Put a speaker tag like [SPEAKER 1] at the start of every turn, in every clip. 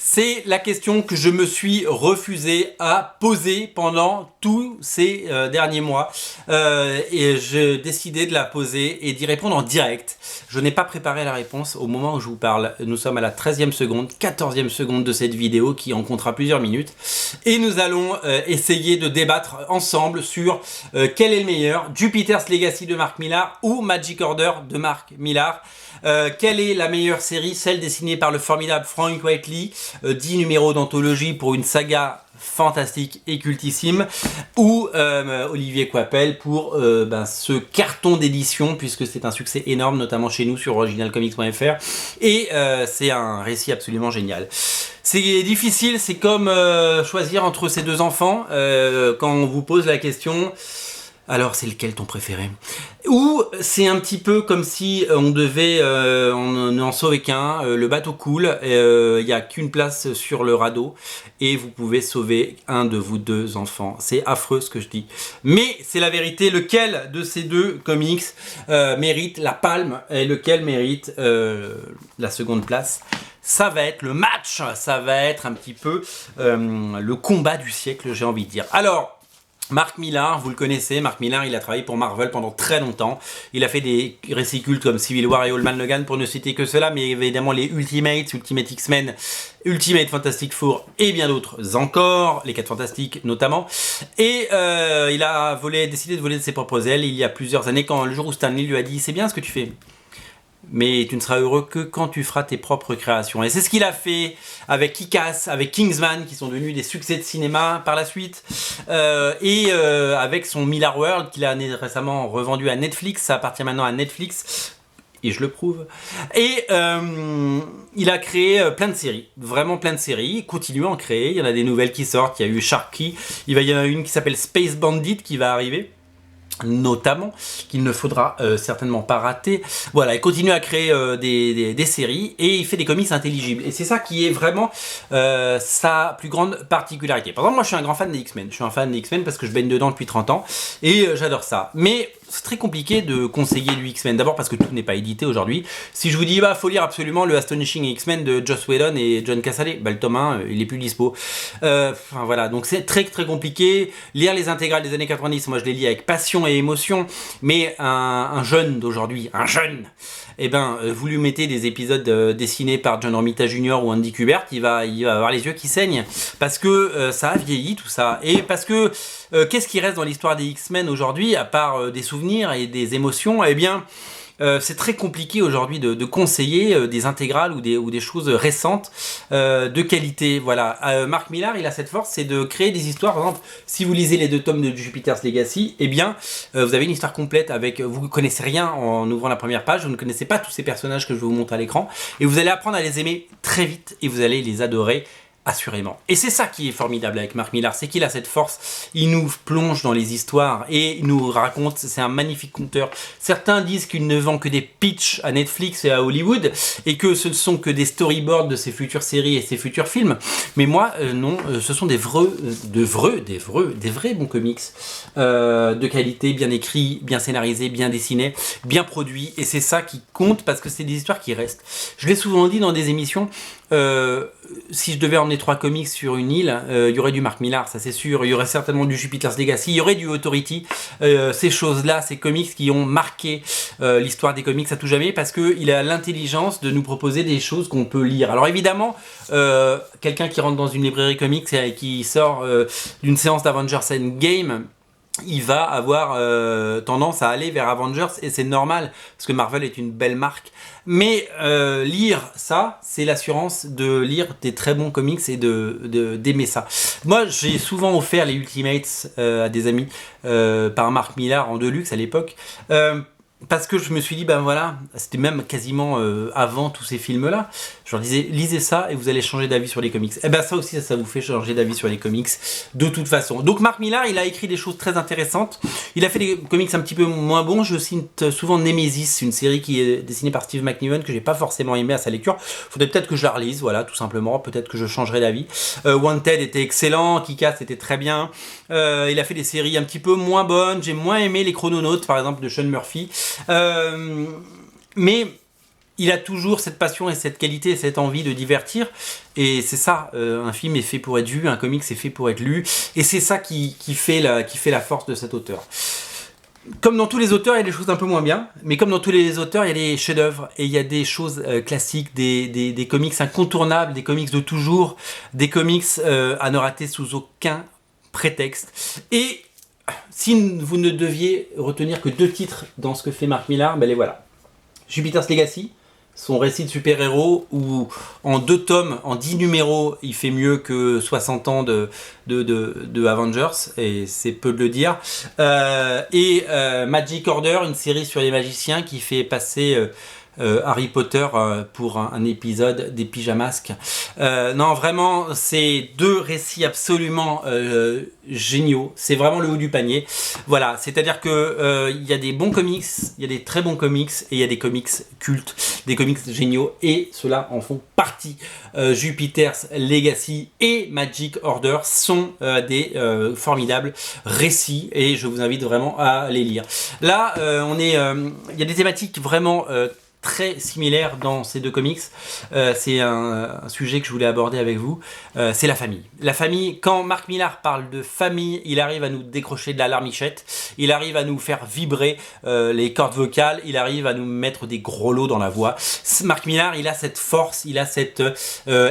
[SPEAKER 1] C'est la question que je me suis refusé à poser pendant tous ces derniers mois. Et j'ai décidé de la poser et d'y répondre en direct. Je n'ai pas préparé la réponse au moment où je vous parle. Nous sommes à la 13e seconde, 14e seconde de cette vidéo qui en comptera plusieurs minutes. Et nous allons essayer de débattre ensemble sur quel est le meilleur, Jupiter's Legacy de Mark Millar ou Magic Order de Mark Millar. Quelle est la meilleure série, celle dessinée par le formidable Frank Whiteley, 10 numéros d'anthologie pour une saga fantastique et cultissime, ou Olivier Coipel pour ce carton d'édition, puisque c'est un succès énorme, notamment chez nous sur originalcomics.fr, et c'est un récit absolument génial. C'est difficile, c'est comme choisir entre ces deux enfants, quand on vous pose la question... Alors, c'est lequel ton préféré? Ou c'est un petit peu comme si on devait en sauver qu'un, le bateau coule, il n'y a qu'une place sur le radeau et vous pouvez sauver un de vos deux enfants. C'est affreux ce que je dis. Mais c'est la vérité, lequel de ces deux comics mérite la palme et lequel mérite la seconde place? Ça va être le match, ça va être un petit peu le combat du siècle, j'ai envie de dire. Alors, Mark Millar, vous le connaissez, Mark Millar, il a travaillé pour Marvel pendant très longtemps. Il a fait des récits cultes comme Civil War et Old Man Logan pour ne citer que cela, mais évidemment les Ultimates, Ultimate X-Men, Ultimate Fantastic Four et bien d'autres encore, les 4 Fantastiques notamment. Et il a décidé de voler de ses propres ailes il y a plusieurs années, quand le jour où Stan Lee lui a dit « C'est bien ce que tu fais ». Mais tu ne seras heureux que quand tu feras tes propres créations. Et c'est ce qu'il a fait avec Kick-Ass, avec Kingsman, qui sont devenus des succès de cinéma par la suite, avec son Millar World, qu'il a récemment revendu à Netflix. Ça appartient maintenant à Netflix, et je le prouve. Et il a créé plein de séries, vraiment plein de séries. Il continue à en créer, il y en a des nouvelles qui sortent. Il y a eu Sharky, il y en a une qui s'appelle Space Bandit qui va arriver, notamment, qu'il ne faudra certainement pas rater. Voilà, il continue à créer des séries et il fait des comics intelligibles. Et c'est ça qui est vraiment sa plus grande particularité. Par exemple, moi je suis un grand fan des X-Men. Je suis un fan des X-Men parce que je baigne dedans depuis 30 ans et j'adore ça. Mais c'est très compliqué de conseiller du X-Men. D'abord parce que tout n'est pas édité aujourd'hui. Si je vous dis, faut lire absolument le Astonishing X-Men de Joss Whedon et John Cassaday, le tome 1, il est plus dispo. Voilà, donc c'est très très compliqué. Lire les intégrales des années 90, moi je les lis avec passion et émotion. Mais un jeune d'aujourd'hui, vous lui mettez des épisodes dessinés par John Romita Jr. ou Andy Kubert, il va avoir les yeux qui saignent. Parce que ça a vieilli tout ça. Et parce que qu'est-ce qui reste dans l'histoire des X-Men aujourd'hui, à part des souvenirs et des émotions? Eh bien, c'est très compliqué aujourd'hui de conseiller des intégrales ou des choses récentes de qualité. Voilà. Mark Millar, il a cette force, c'est de créer des histoires. Par exemple, si vous lisez les 2 tomes de Jupiter's Legacy, eh bien, vous avez une histoire complète avec... Vous ne connaissez rien en ouvrant la première page, vous ne connaissez pas tous ces personnages que je vous montre à l'écran, et vous allez apprendre à les aimer très vite, et vous allez les adorer assurément. Et c'est ça qui est formidable avec Mark Millar, c'est qu'il a cette force, il nous plonge dans les histoires et il nous raconte, c'est un magnifique conteur. Certains disent qu'il ne vend que des pitchs à Netflix et à Hollywood et que ce ne sont que des storyboards de ses futures séries et ses futurs films, mais moi non, ce sont des vrais bons comics de qualité, bien écrits, bien scénarisés, bien dessinés, bien produits, et c'est ça qui compte parce que c'est des histoires qui restent. Je l'ai souvent dit dans des émissions, si je devais emmener 3 comics sur une île, il y aurait du Mark Millar, ça c'est sûr, il y aurait certainement du Jupiter's Legacy, il y aurait du Authority, ces choses-là, ces comics qui ont marqué l'histoire des comics à tout jamais, parce qu'il a l'intelligence de nous proposer des choses qu'on peut lire. Alors évidemment, quelqu'un qui rentre dans une librairie comics et qui sort d'une séance d'Avengers Endgame, il va avoir tendance à aller vers Avengers, et c'est normal parce que Marvel est une belle marque. Mais lire ça, c'est l'assurance de lire des très bons comics et d'aimer ça. Moi, j'ai souvent offert les Ultimates à des amis par Mark Millar en deluxe à l'époque. Parce que je me suis dit, c'était même quasiment avant tous ces films-là, je leur disais, lisez ça et vous allez changer d'avis sur les comics. Et ça aussi, ça vous fait changer d'avis sur les comics de toute façon. Donc Mark Millar, il a écrit des choses très intéressantes. Il a fait des comics un petit peu moins bons. Je cite souvent Nemesis, une série qui est dessinée par Steve McNiven, que j'ai pas forcément aimé à sa lecture. Faudrait peut-être que je la relise, voilà, tout simplement. Peut-être que je changerai d'avis. Wanted était excellent, Kick-Ass était très bien. Il a fait des séries un petit peu moins bonnes. J'ai moins aimé les Chrononautes, par exemple, de Sean Murphy. Mais il a toujours cette passion et cette qualité et cette envie de divertir. Et c'est ça, un film est fait pour être vu, un comics est fait pour être lu. Et c'est ça qui fait la force de cet auteur. Comme dans tous les auteurs, il y a des choses un peu moins bien, mais comme dans tous les auteurs, il y a des chefs-d'œuvre et il y a des choses classiques, des comics incontournables, des comics de toujours, des comics à ne rater sous aucun prétexte. Et si vous ne deviez retenir que 2 titres dans ce que fait Mark Millar, ben les voilà. Jupiter's Legacy, son récit de super-héros où en 2 tomes, en 10 numéros, il fait mieux que 60 ans de Avengers, et c'est peu de le dire. Magic Order, une série sur les magiciens qui fait passer Harry Potter pour un épisode des Pyjamasques. Non, vraiment, c'est 2 récits absolument géniaux. C'est vraiment le haut du panier. Voilà, c'est-à-dire que il y a des bons comics, il y a des très bons comics, et il y a des comics cultes, des comics géniaux, et ceux-là en font partie. Jupiter's Legacy et Magic Order sont des formidables récits, et je vous invite vraiment à les lire. Là, il y a des thématiques vraiment très similaire dans ces 2 comics. C'est un sujet que je voulais aborder avec vous. C'est la famille. La famille, quand Mark Millar parle de famille, il arrive à nous décrocher de la larmichette, il arrive à nous faire vibrer les cordes vocales, il arrive à nous mettre des gros lots dans la voix. Mark Millar, il a cette force, il a cette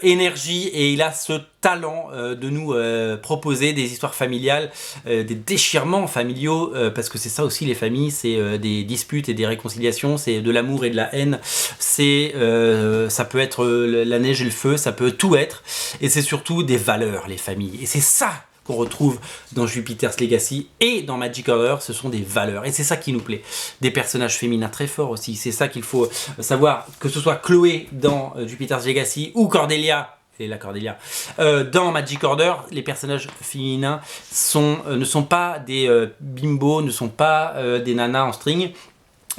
[SPEAKER 1] énergie, et il a ce talent de nous proposer des histoires familiales, des déchirements familiaux, parce que c'est ça aussi les familles, c'est des disputes et des réconciliations, c'est de l'amour et de la haine, ça peut être la neige et le feu, ça peut tout être, et c'est surtout des valeurs, les familles, et c'est ça qu'on retrouve dans Jupiter's Legacy et dans Magic Order, ce sont des valeurs, et c'est ça qui nous plaît. Des personnages féminins très forts aussi, c'est ça qu'il faut savoir, que ce soit Chloé dans Jupiter's Legacy ou Cordelia, et la Cordelia, dans Magic Order, les personnages féminins ne sont pas des bimbos, ne sont pas des nanas en string.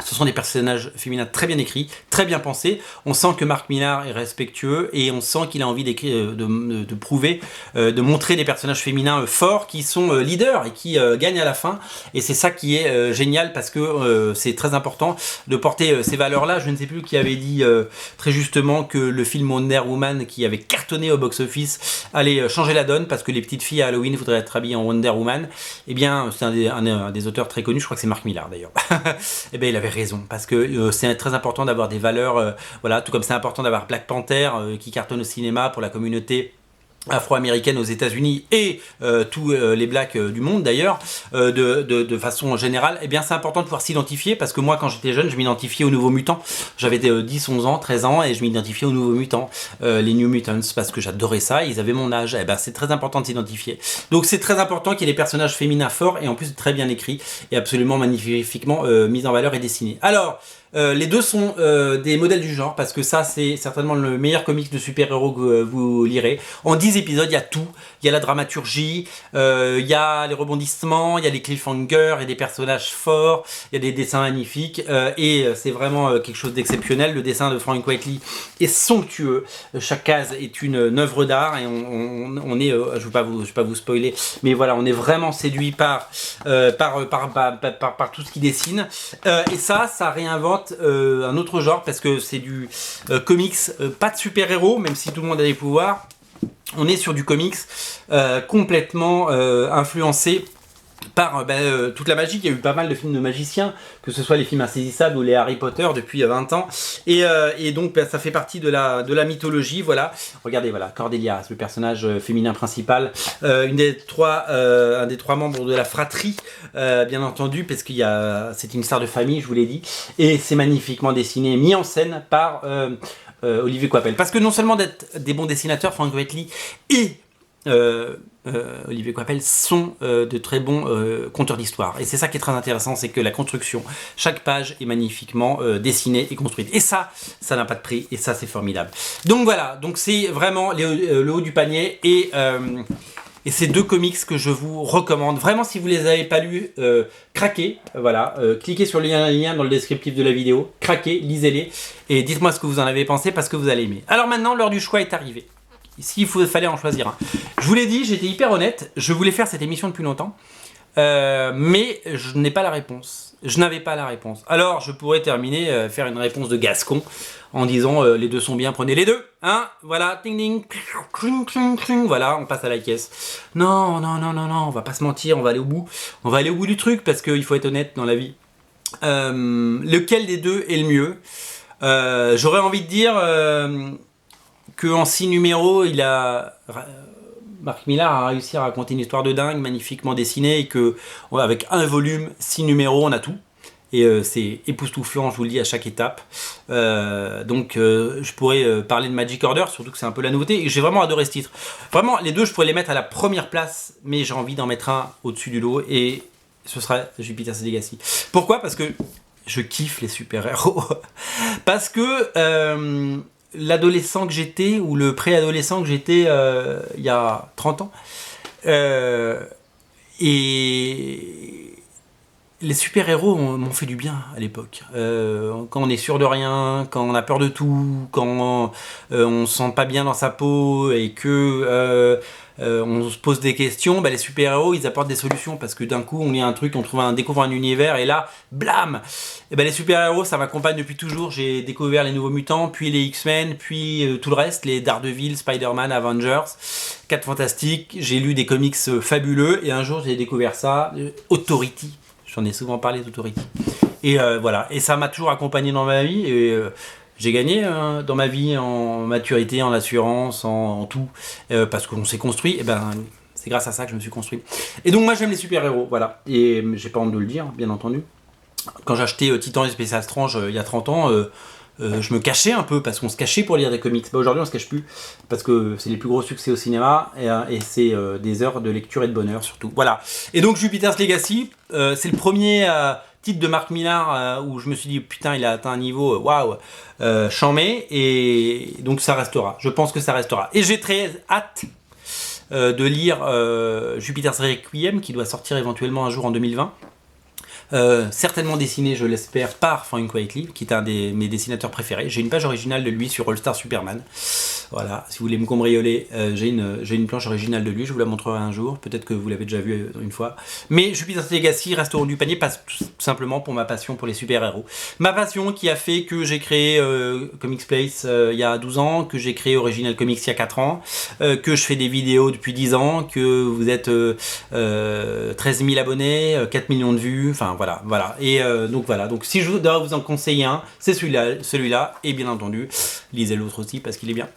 [SPEAKER 1] Ce sont des personnages féminins très bien écrits, très bien pensés. On sent que Mark Millar est respectueux, et on sent qu'il a envie d'écrire, de prouver, de montrer des personnages féminins forts qui sont leaders et qui gagnent à la fin. Et c'est ça qui est génial, parce que c'est très important de porter ces valeurs-là. Je ne sais plus qui avait dit très justement que le film Wonder Woman, qui avait cartonné au box-office, allait changer la donne, parce que les petites filles à Halloween voudraient être habillées en Wonder Woman. Eh bien, c'est un des auteurs très connus, je crois que c'est Mark Millar d'ailleurs. Eh bien, il avait raison, parce que c'est très important d'avoir des valeurs, voilà, tout comme c'est important d'avoir Black Panther qui cartonne au cinéma pour la communauté afro-américaine aux États-Unis et tous les blacks du monde d'ailleurs, de façon générale. Eh bien, c'est important de pouvoir s'identifier, parce que moi, quand j'étais jeune, je m'identifiais aux Nouveaux Mutants. J'avais 10, 11 ans, 13 ans, et je m'identifiais aux Nouveaux Mutants, les New Mutants, parce que j'adorais ça, ils avaient mon âge. Eh ben, c'est très important de s'identifier. Donc c'est très important qu'il y ait des personnages féminins forts, et en plus très bien écrits, et absolument magnifiquement mis en valeur et dessinés. Alors, les 2 sont des modèles du genre, parce que ça, c'est certainement le meilleur comics de super-héros que vous lirez. En 10 épisodes, il y a tout. Il y a la dramaturgie, il y a les rebondissements, il y a les cliffhangers, il y a des personnages forts, il y a des dessins magnifiques, et c'est vraiment quelque chose d'exceptionnel. Le dessin de Frank Whiteley est somptueux. Chaque case est une œuvre d'art, et on est, je vais pas vous spoiler, mais voilà, on est vraiment séduit par tout ce qu'il dessine. Et ça réinvente un autre genre, parce que c'est du comics, pas de super-héros, même si tout le monde a des pouvoirs. On est sur du comics complètement influencé par toute la magie. Il y a eu pas mal de films de magiciens, que ce soit les films insaisissables ou les Harry Potter depuis 20 ans, et donc ça fait partie de la mythologie. Voilà, regardez, voilà, Cordelia, le personnage féminin principal, un des 3 membres de la fratrie, bien entendu, parce c'est une star de famille, je vous l'ai dit, et c'est magnifiquement dessiné, mis en scène par Olivier Coipel, parce que non seulement d'être des bons dessinateurs, Frank Whiteley et Olivier Coipel sont de très bons conteurs d'histoire, et c'est ça qui est très intéressant, c'est que la construction, chaque page est magnifiquement dessinée et construite, et ça n'a pas de prix, et ça c'est formidable. Donc voilà, donc c'est vraiment le haut du panier, et c'est 2 comics que je vous recommande. Vraiment, si vous les avez pas lus, craquez, voilà, cliquez sur le lien dans le descriptif de la vidéo, craquez, lisez-les, et dites-moi ce que vous en avez pensé, parce que vous allez aimer. Alors maintenant, l'heure du choix est arrivée. S'il fallait en choisir un. Je vous l'ai dit, j'étais hyper honnête, je voulais faire cette émission depuis longtemps. mais je n'ai pas la réponse. Je n'avais pas la réponse. Alors, je pourrais terminer, faire une réponse de Gascon en disant les deux sont bien, prenez les deux. Hein, voilà, ding ding, cling, cling, cling, voilà, on passe à la caisse. Non, non, non, non, non, on va pas se mentir, on va aller au bout. On va aller au bout du truc parce qu'il faut être honnête dans la vie. Lequel des deux est le mieux? J'aurais envie de dire qu'en 6 numéros, Marc Millar a réussi à raconter une histoire de dingue, magnifiquement dessinée, et que avec un volume, 6 numéros, on a tout. Et c'est époustouflant, je vous le dis, à chaque étape. Donc je pourrais parler de Magic Order, surtout que c'est un peu la nouveauté. Et j'ai vraiment adoré ce titre. Vraiment, les deux, je pourrais les mettre à la première place, mais j'ai envie d'en mettre un au-dessus du lot, et ce sera Jupiter's Legacy. Pourquoi? Parce que je kiffe les super-héros. Parce que l'adolescent que j'étais, ou le préadolescent que j'étais il y a 30 ans, et les super-héros m'ont fait du bien à l'époque. Quand on est sûr de rien, quand on a peur de tout, quand on se sent pas bien dans sa peau et que on se pose des questions, bah, les super-héros ils apportent des solutions parce que d'un coup on lit un truc, on découvre un univers et là, blam, et bah, les super-héros ça m'accompagne depuis toujours. J'ai découvert les Nouveaux Mutants, puis les X-Men, puis tout le reste, les Daredevil, Spider-Man, Avengers, 4 Fantastiques. J'ai lu des comics fabuleux et un jour j'ai découvert ça, Authority. J'en ai souvent parlé d'Authority. Et voilà, et ça m'a toujours accompagné dans ma vie. Et j'ai gagné dans ma vie en maturité, en assurance, en tout, parce qu'on s'est construit. Et ben, c'est grâce à ça que je me suis construit. Et donc moi j'aime les super-héros, voilà. Et j'ai pas honte de le dire, bien entendu. Quand j'ai acheté Titan et Space Strange il y a 30 ans, je me cachais un peu parce qu'on se cachait pour lire des comics. Bah, aujourd'hui on se cache plus parce que c'est les plus gros succès au cinéma et c'est des heures de lecture et de bonheur surtout. Voilà. Et donc Jupiter's Legacy, c'est le premier titre de Marc Millar où je me suis dit putain il a atteint un niveau waouh, chambé, et donc ça restera. Je pense que ça restera. Et j'ai très hâte de lire Jupiter's Requiem qui doit sortir éventuellement un jour en 2020. Certainement dessiné, je l'espère, par Frank Quitely, qui est un de mes dessinateurs préférés. J'ai une page originale de lui sur All Star Superman. Voilà, si vous voulez me cambrioler, j'ai une planche originale de lui, je vous la montrerai un jour. Peut-être que vous l'avez déjà vue une fois. Mais Jupiter's Legacy reste au haut du panier, pas tout simplement pour ma passion pour les super-héros. Ma passion qui a fait que j'ai créé Comics Place il y a 12 ans, que j'ai créé Original Comics il y a 4 ans, que je fais des vidéos depuis 10 ans, que vous êtes 13 000 abonnés, 4 millions de vues, enfin voilà. Et donc voilà, donc si je dois vous en conseiller un, c'est celui-là, et bien entendu, lisez l'autre aussi parce qu'il est bien.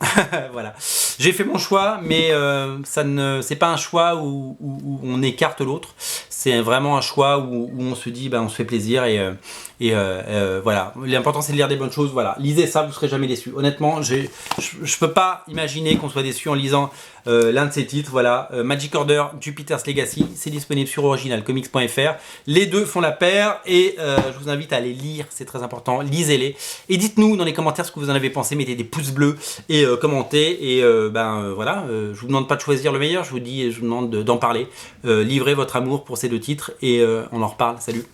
[SPEAKER 1] Voilà. J'ai fait mon choix, mais c'est pas un choix où on écarte l'autre. C'est vraiment un choix où on se dit, on se fait plaisir et voilà. L'important c'est de lire des bonnes choses. Voilà. Lisez ça, vous serez jamais déçus. Honnêtement, je peux pas imaginer qu'on soit déçu en lisant l'un de ces titres. Voilà. Magic Order, Jupiter's Legacy, c'est disponible sur originalcomics.fr. Les deux font la paire et je vous invite à les lire, c'est très important. Lisez-les et dites-nous dans les commentaires ce que vous en avez pensé. Mettez des pouces bleus et commentez. Et voilà. Je vous demande pas de choisir le meilleur. Je vous demande d'en parler. Livrez votre amour pour ces deux titres et on en reparle. Salut.